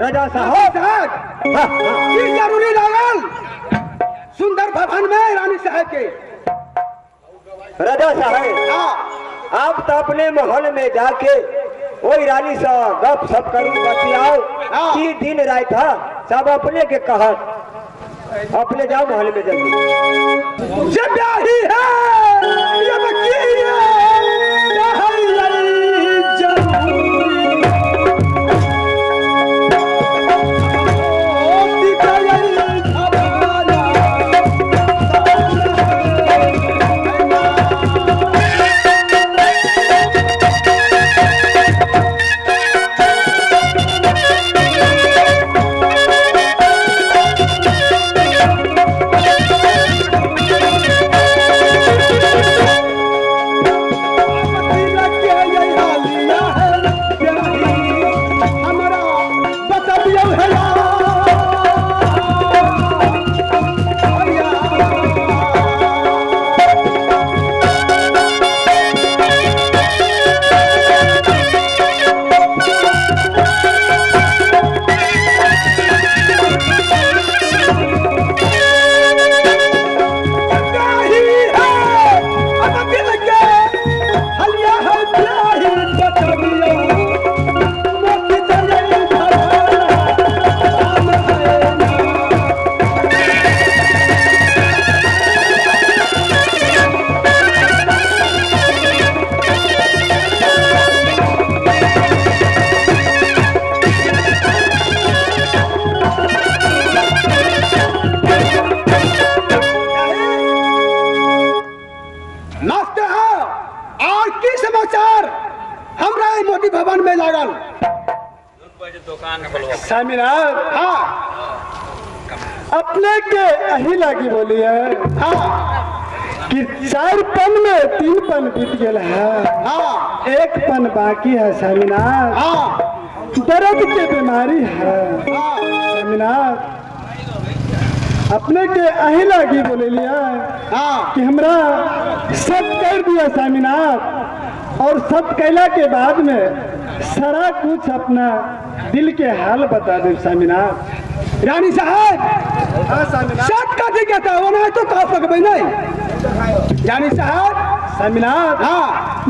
राजा साहब की जरूरी लागल सुंदर भवन में रानी साहब के। राजा साहब आप तो अपने महल में जाके वही रानी से गप सप करू बतियाओ की दिन रात था सब अपने के कहत अपने जाओ महल में जल्दी। जब ब्याही है ये बकी है भवन में लागल स्वामीनाथ। हाँ अपने के अही लागी बोली है। हाँ कि 4 पन में 3 पन बीत गया है। हाँ 1 पन बाकी है स्वामीनाथ। हाँ दर्द के बीमारी है। हाँ स्वामीनाथ अपने के अही लागी बोले लिया। हाँ कि हमरा सब कर दिया स्वामीनाथ और सब कैला के बाद में सारा कुछ अपना दिल के हाल बता दे स्वामीनाथ। रानी साहब हाँ स्वामीनाथ सब कथी कहता है वो ना तो कह सकबे नहीं रानी साहब। स्वामीनाथ हाँ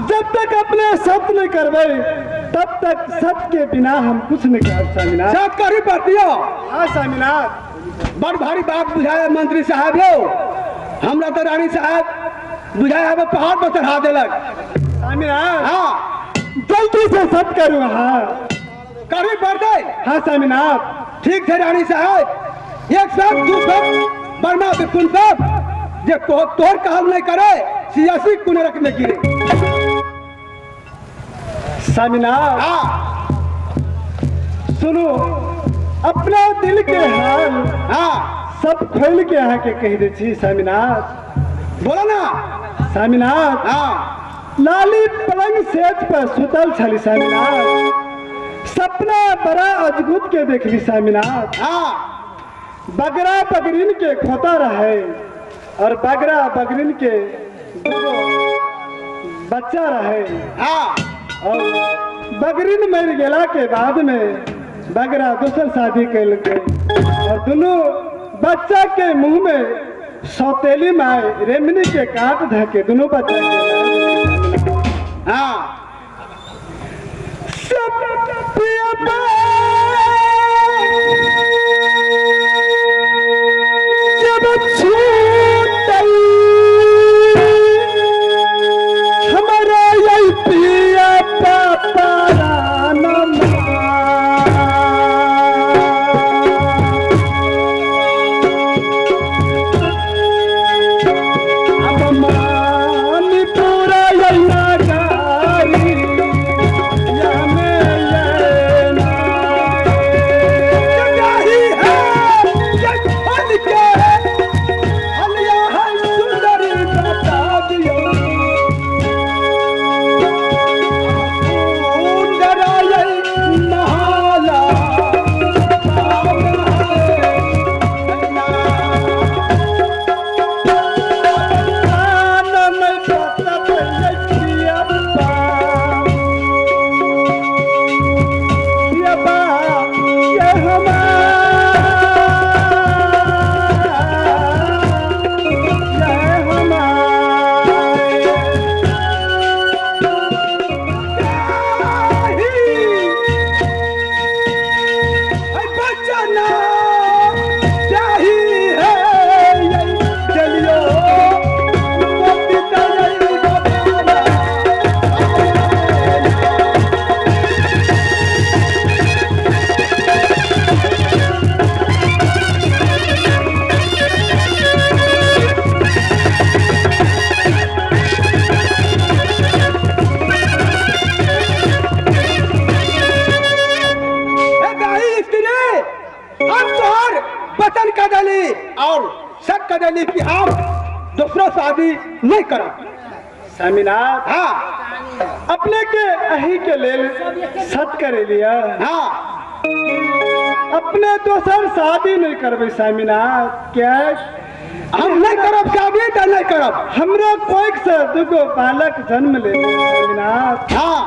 जब तक अपने सत्य नहीं करबे तब तक सत्य के बिना हम कुछ नहीं कर स्वामीनाथ। सब करी पड़तियो। हाँ स्वामीनाथ बड़ भारी बात बुझाया मंत्री साहब लो हमरा तो रानी साहब बुझाया पहाड़ पर चढ़ा देलक स्वामीनाथ। हाँ जल्दी से सत्य करूँ। हाँ करी पड़ते। हाँ स्वामीनाथ ठीक है रानी साहब 1 सब 2 सब बर्मा विपुल सब जे तोर काम नहीं करे सियासी कुनरक में गिरे। स्वामीनाथ हाँ सुनो अपना दिल के हाल हाँ सब खोल के आके कह दे छी स्वामीनाथ। बोलो ना स्वामीनाथ हाँ लाली पलंग सेज पर सुतल छली स्वामीनाथ सपना बड़ा अद्भुत के देखली स्वामीनाथ। हाँ बगरा बगरिन के खोता रहे और बगरा बगरिन के बच्चा रहे। हाँ और बगरिन मर गेला के बाद में बगरा दूसर शादी कैल गए और दोनों बच्चा के मुंह में सौतेली माए रेमनी के काट धके दोनों बच्चा के। हाँ हमारा यही पिया पापा राम अब मान पूरा यही हम तोहर वचन कर दिली और शक कर दिली कि हम दूसरा शादी नहीं करब। स्वामीनाथ हाँ अपने के अही के लेल सत करे लिया हाँ अपने दोसर शादी नहीं करबे स्वामीनाथ। क्या हम नहीं करब शादी तो नहीं करब। हमरा कोई से दुगो बालक जन्म ले स्वामीनाथ। हाँ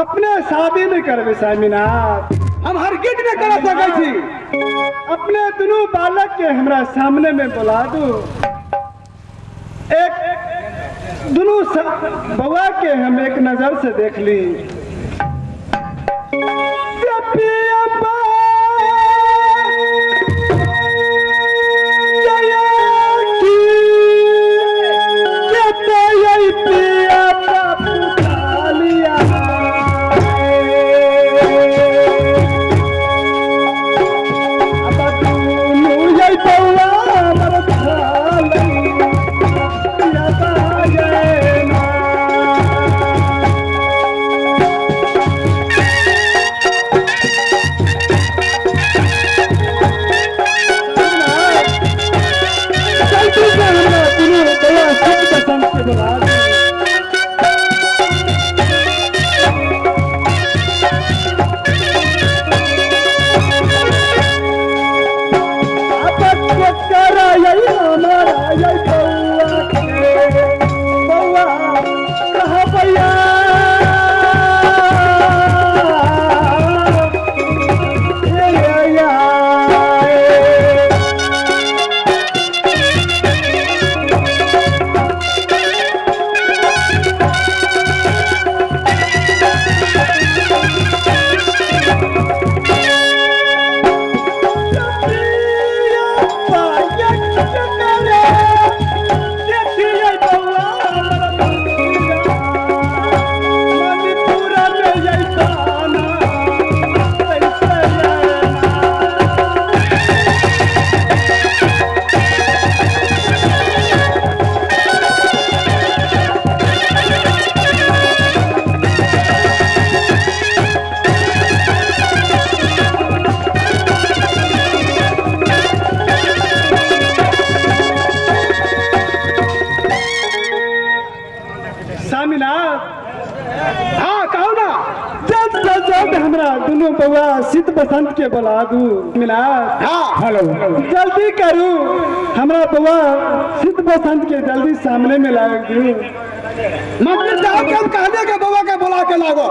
अपने शादी नहीं करबे स्वामीनाथ। हम हरगिज नहीं कर सकै छी। अपने दोनों बालक के हमरा सामने में बुला दू। एक दोनों बउआ के हम एक नजर से देख ली। हमरा दोनों बउआ शीत बसंत के बुला दू। मिला हाँ हेलो जल्दी करू। हमरा बउआ शीत बसंत के जल्दी सामने में ला दू। मतलब जाओ कि हम कहने के बउआ के बुला के लागो।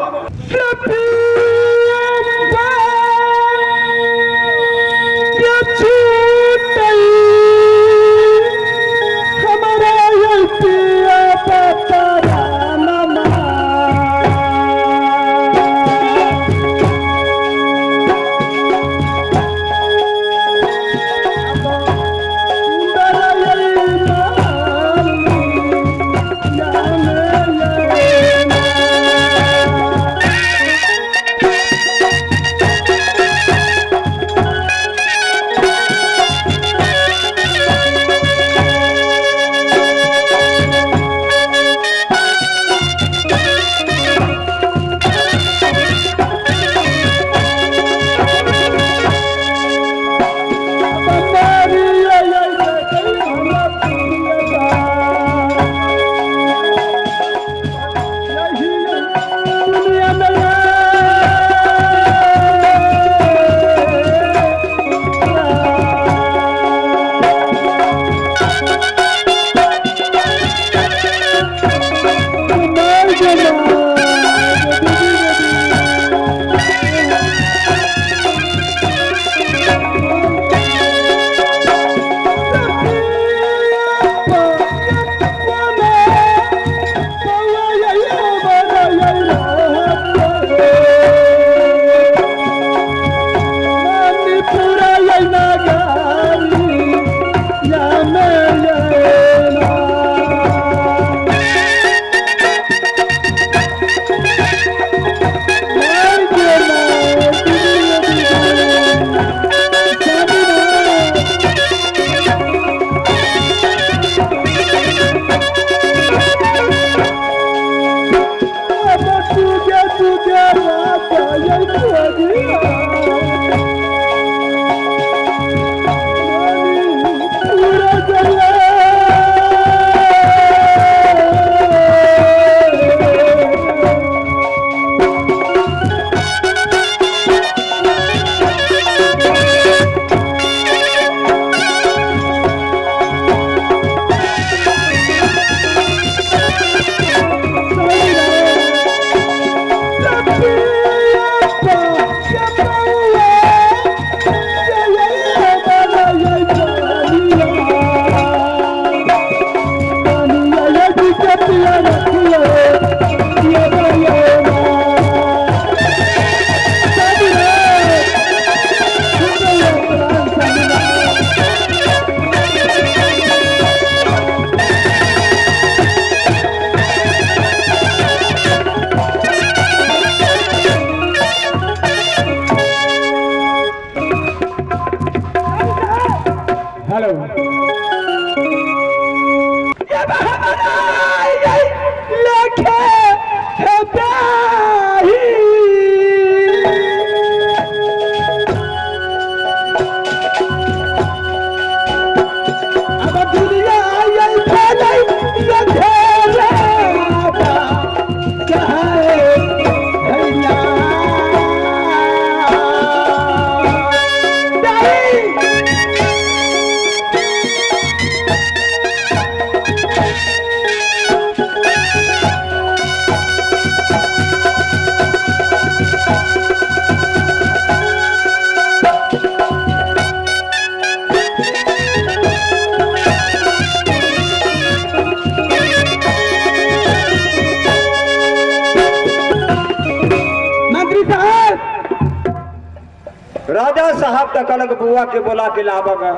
राजा साहब तक अलग बुआ के बोला के लाबगा।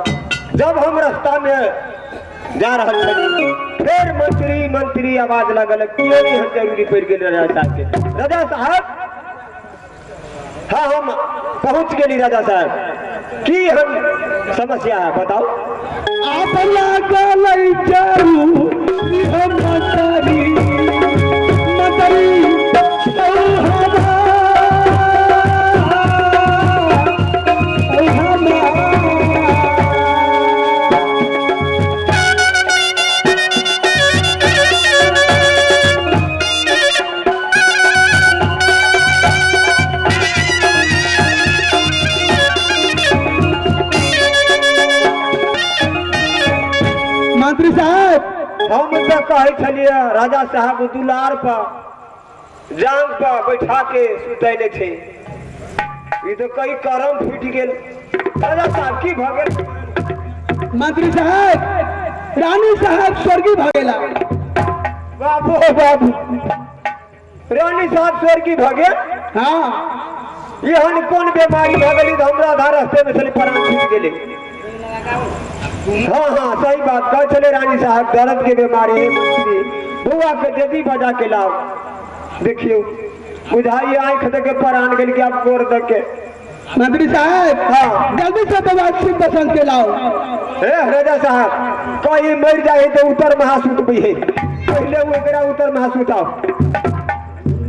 जब हम रास्ता में जा रहा छली फिर मंत्री आवाज लगल क्यों नहीं हम जरूरी पड़ गए राजा साहब के। राजा साहब हाँ हम पहुंच गए राजा साहब की हम समस्या है बताओ। अपना गलई जाऊ हम मतरी मंत्री साहब हम तो कहे छलिए राजा साहब दुलार पर जांग पर बैठा के सुतैले थे ये तो कई करम फूट गेल। राजा साहब की भगत मंत्री साहब रानी साहब स्वर्गीय भगेला। बाबू बाबू रानी साहब स्वर्गीय भगे। हाँ यहन कौन बीमारी भगली तो हमरा आधा रास्ते में चली प्राण छूट गेले। हाँ हाँ सही बात कह चले रानी साहब दर्द के बीमारी है बुआ के जल्दी बजा के लाओ। देखियो बुझाइए आँख देख के प्राण गेल के आप गोर देख के। मंत्री साहब हाँ जल्दी से बाबा सिंह पसंद के लाओ। राजा साहब कहीं मर जाए तो उत्तर महासूत भी है पहले वो एकरा उत्तर महासूत आओ।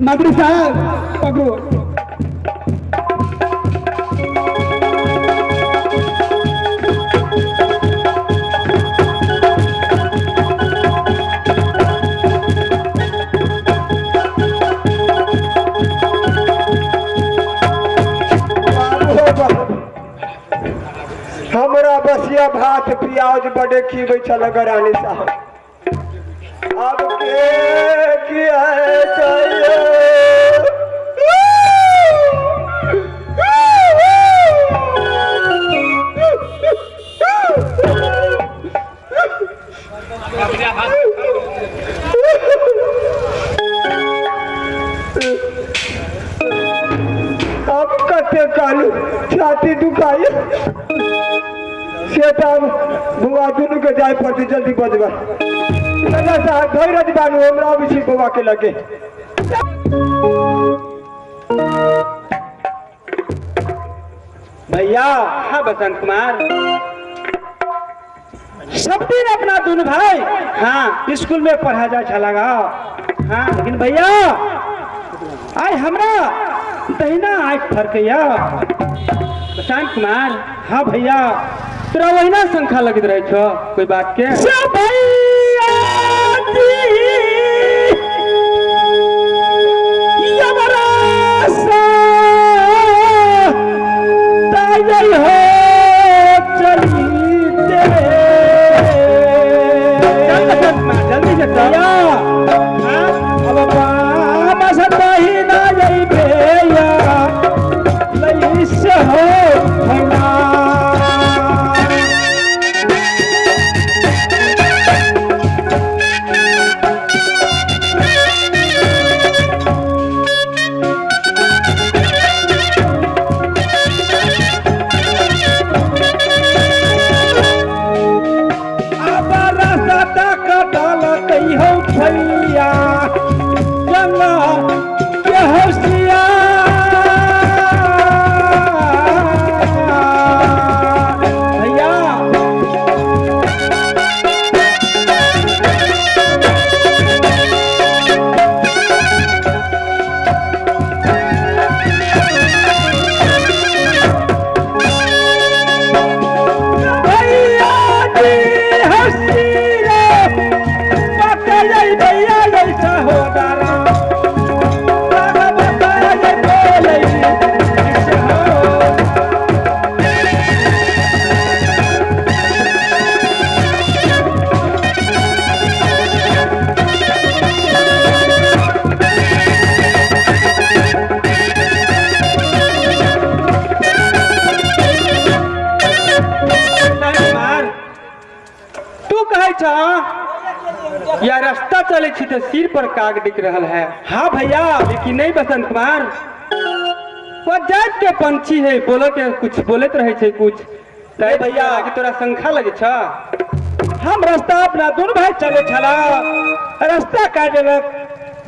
मंत्री साहब पकड़ो। हमरा बसिया भात प्याज बड़े खीबे चल रानी साहब अब के किया अब कते कालू छाती दुखाई सेटा बुआ दुनू के जाए पड़ती जल्दी बजबा। राजा साहब धैर्य बानू हमरा भी बुआ के लगे। भैया हाँ बसंत कुमार सब दिन अपना दोनों भाई हाँ स्कूल में पढ़ा जा छलागा। हाँ लेकिन भैया आय हमरा दहिना आँख फरकैया। बसंत कुमार हाँ भैया तोरा वहीना संख्या लगित रहे छो कोई बात के जल्दी से या रास्ता चले छी तो सिर पर काग दिख रहा है। हाँ भैया लेकिन नहीं बसंत कुमार वो जात के पंछी है बोलो के कुछ बोलत रहे छे कुछ तय भैया कि तोरा संखा लगे छ हम रास्ता अपना दोनों भाई चले छला रास्ता काट देलक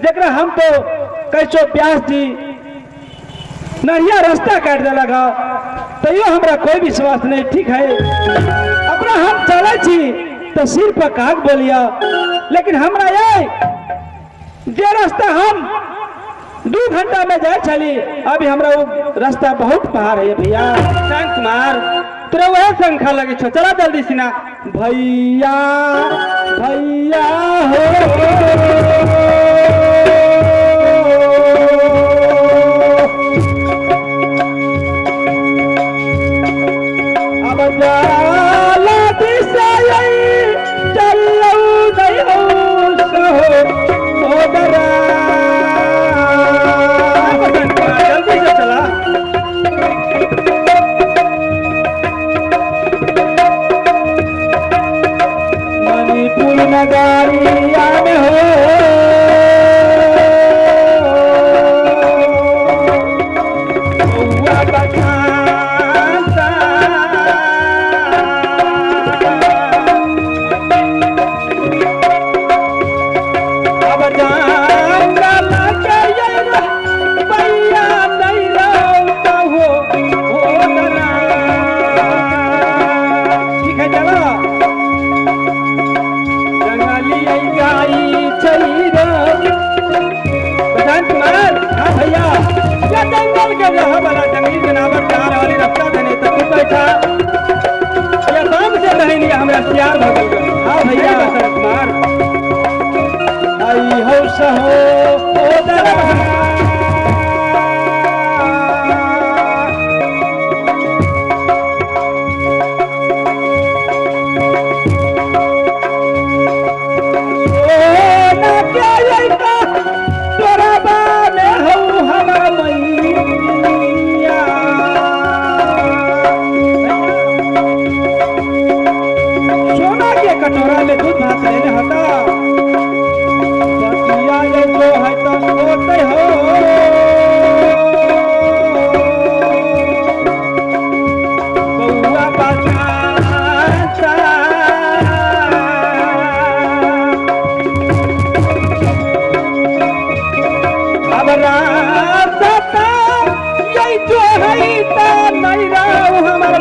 जकरा हम तो कैसो प्यास जी नरिया रास्ता काट देलक तैयो हमरा कोई विश्वास नहीं ठीक है अपना हम चले छी तो सिर पर काग बोलिया लेकिन हमरा ये जे रास्ता हम 2 घंटा में जाए चली अभी हमरा वो रास्ता बहुत पहाड़ है भैया शांत कुमार तोरा वह संखा लगे छो चला जल्दी सिना भैया भैया हो अब जाला दिसाई चलो नहीं हो सहो ओदरा जल्दी से चला मणिपुर नगरिया में हो बउआ बखानता अब जाऊंगा लगे भैया नहीं रहता हो दरा ठीक है चलो जंगली गाई चलीरा प्रशांत कुमार हाँ भैया क्या जंगल के जहाँ वाला जंगली जनावर चार वाली रास्ता देने तक तू बैठा या काम से नहीं लिया हमरा सियार भगल गए हाँ भैया प्रशांत कुमार आई हो सहो ओ दरा कटोरा में दूध भात लेने हता बतिया ये जो है तो होते हो बउआ बचाता अब रास्ता ये जो है तो नहीं रहू हमारा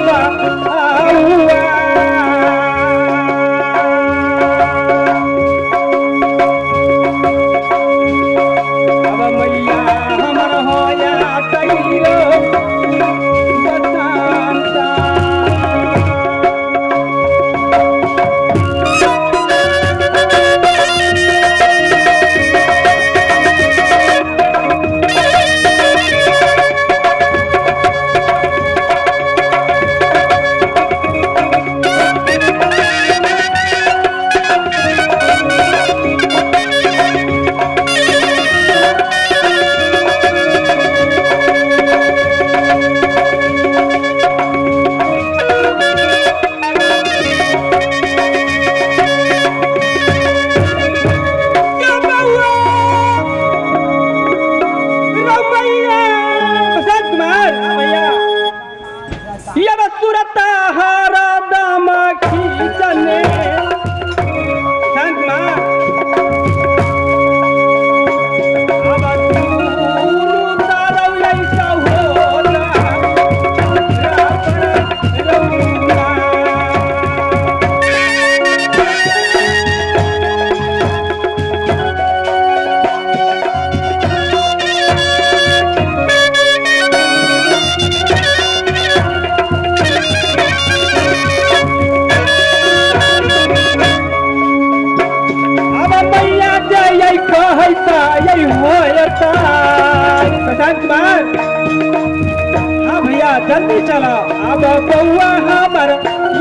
हाँ भैया जल्दी चलो अब बउआ हमर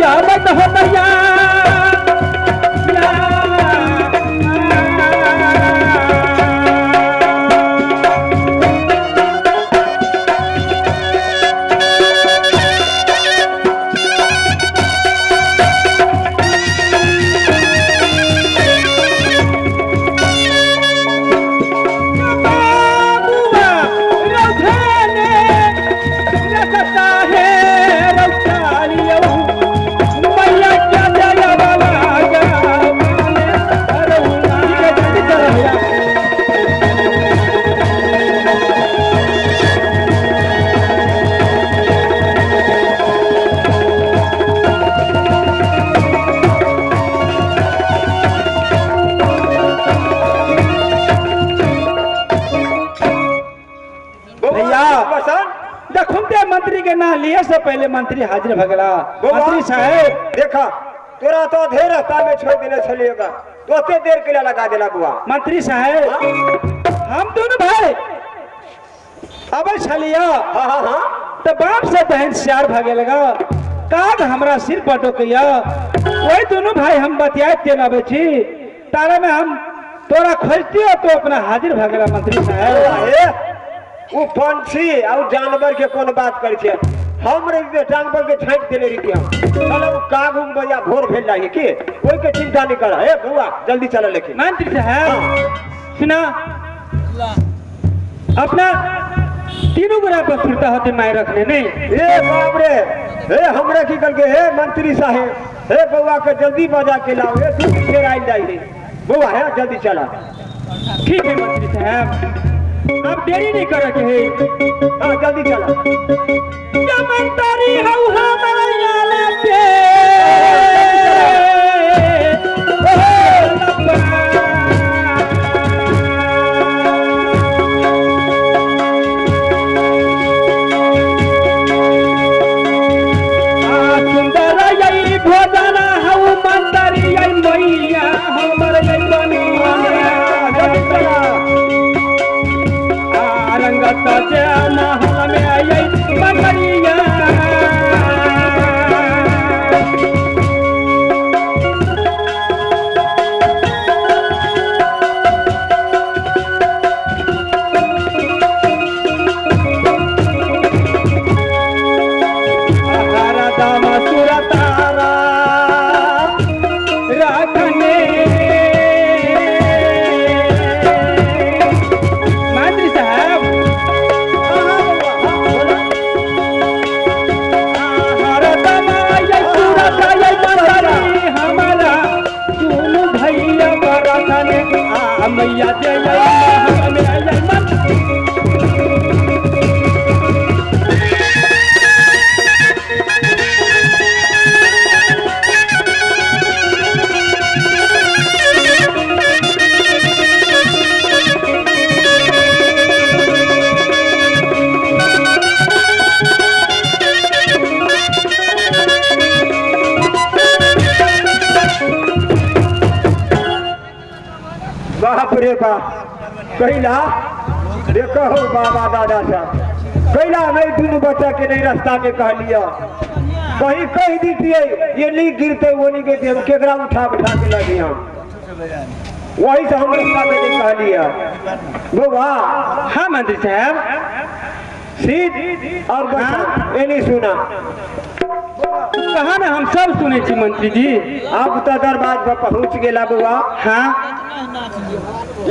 यावत हो भैया लगता है रौचालियो मैया क्या जया बाबा गाने अरुणा जल्दी चलो भैया भैया दखुमते मंत्री के ना लिए से पहले मंत्री हाजिर भगला मंत्री साहब देखा तोरा तो ढेर रास्ता में छोड़ देने चलिएगा तो ओते देर के लिए लगा देला बुआ मंत्री साहब हम दोनों भाई अब छलिया हाँ हाँ हाँ तो बाप से बहन श्यार भागे लगा काग हमरा सिर पटोकिया वही दोनों भाई हम बतियाए तेल आवे छी तारे में हम तोरा खोजती हो तो अपना हाजिर भगला मंत्री साहब वो पंछी और जानवर के कौन बात करे छे हम रे जानवर के छांट देले रही हम चलो कागू बजा भोर भेल रही की कोई के चिंता नहीं कर ए बुआ जल्दी चलो लेकिन मंत्री साहब सुना अपना तीनों गोरा पर सुरता होते माय रखने नहीं ए बाप रे हे हमरा की करके हे मंत्री साहब हे बुआ के जल्दी बजा के लाओ ए तू फिर आई जाई बुआ है जल्दी चला ठीक है मंत्री साहब अब देरी नहीं करे के है हां जल्दी चला जमंतारी हौ हमारा लाते सुंदर यही भोजन हौ मंतारी यही मैया हमर यही बनिया जल्दी चला रंगत से महल में आई मंगरिया हरा दाम सुरतारा रखने मंत्री साहब हरा दाम ये सूरत ये मंत्री हमारा सुन भैया बरखने मैया दे महल में आई मंत्री बाप रे बाप कैला देखो हो बाबा दादा साहब कैला नहीं दोनों बच्चा के नहीं रास्ता में कह लिया कहीं कह दीजिए ये नहीं गिरते वो नहीं गिरते हम केकरा उठा बैठा के लगे हम वही से हम रास्ता में नहीं कह लिया बुआ हाँ मंत्री साहब सीध और बच्चा ये नहीं सुना कहा ना हम सब सुने छी मंत्री जी अब तो दरबार पर पहुंच गेला बुआ हाँ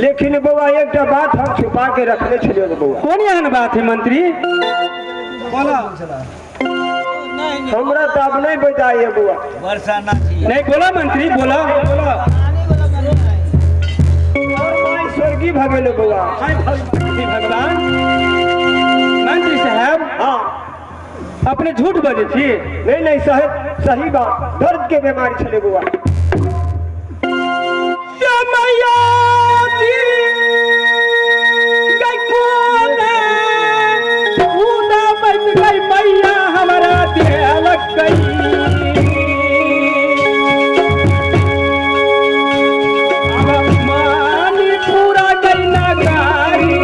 लेकिन बुआ एक बात हम छुपा के रखले छलियो बुआ कौन यहाँ बात है मंत्री हमरा तो अब नहीं बताइए बुआ नहीं बोला मंत्री बोला और माई स्वर्गीय भगेले बुआ भगवान मंत्री साहब हाँ अपने झूठ बोले थी नहीं नहीं सही बात दर्द के बीमारी छले बुआ मैया हमारा दिल गई मानी पूरा गई ना गारी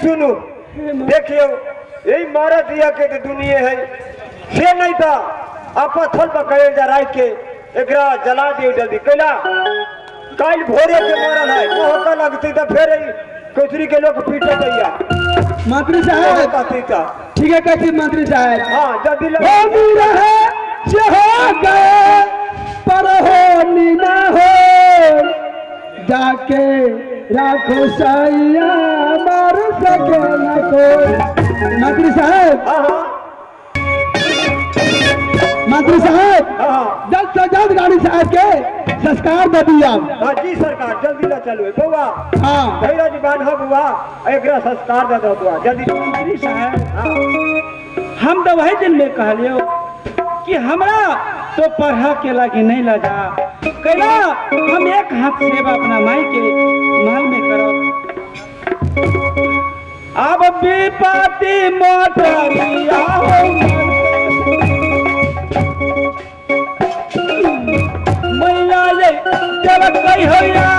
सुनो देखियो यही मारा दिया के तो दुनिया है से नहीं था आप पत्थर पकड़े जा रहा के एकरा जला दियो जल्दी कैला कल भोरे के मरल है मोहका लगती तो फिर कोचरी के लोग पीटे दैया मंत्री साहब कहती था ठीक है कहती मंत्री साहब हाँ जल्दी हो भी रहे से हो गए पर हो नीना हो जाके राखो सैया मार सके न कोई मंत्री साहब हाँ मंत्री साहब हाँ जल्द से जल्द गाड़ी साहब के संस्कार दे दिया हाँ जी सरकार जल्दी ना चलो बउआ हाँ धैर्य जीवान हो बुआ एकरा संस्कार दे दो बुआ जल्दी मंत्री साहब हम तो वही दिन में कहलियो कि हमरा तो पढ़ा के लागे नहीं लगा कैला हम एक हाथ सेवा अपना माई के माल में करो अब विपत्ति मोटरिया हो मैया ये जब कई होया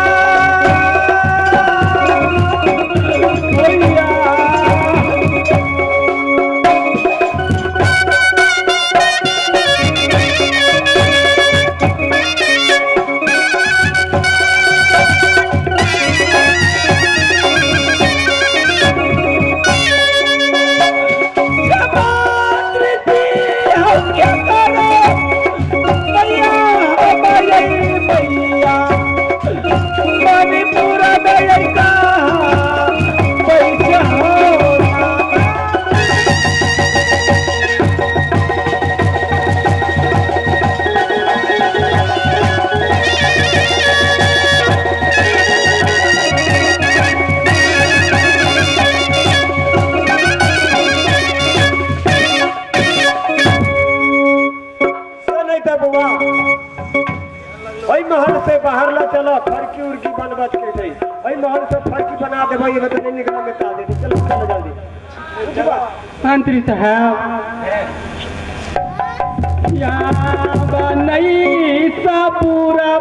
महल से बाहर ला चलो फरकी उर्की बन बच के सही भाई महल से फरकी बना दे भाई ये तो नहीं निकला में ता दे चलो चलो जल्दी मंत्री साहब या बनई सा पूरा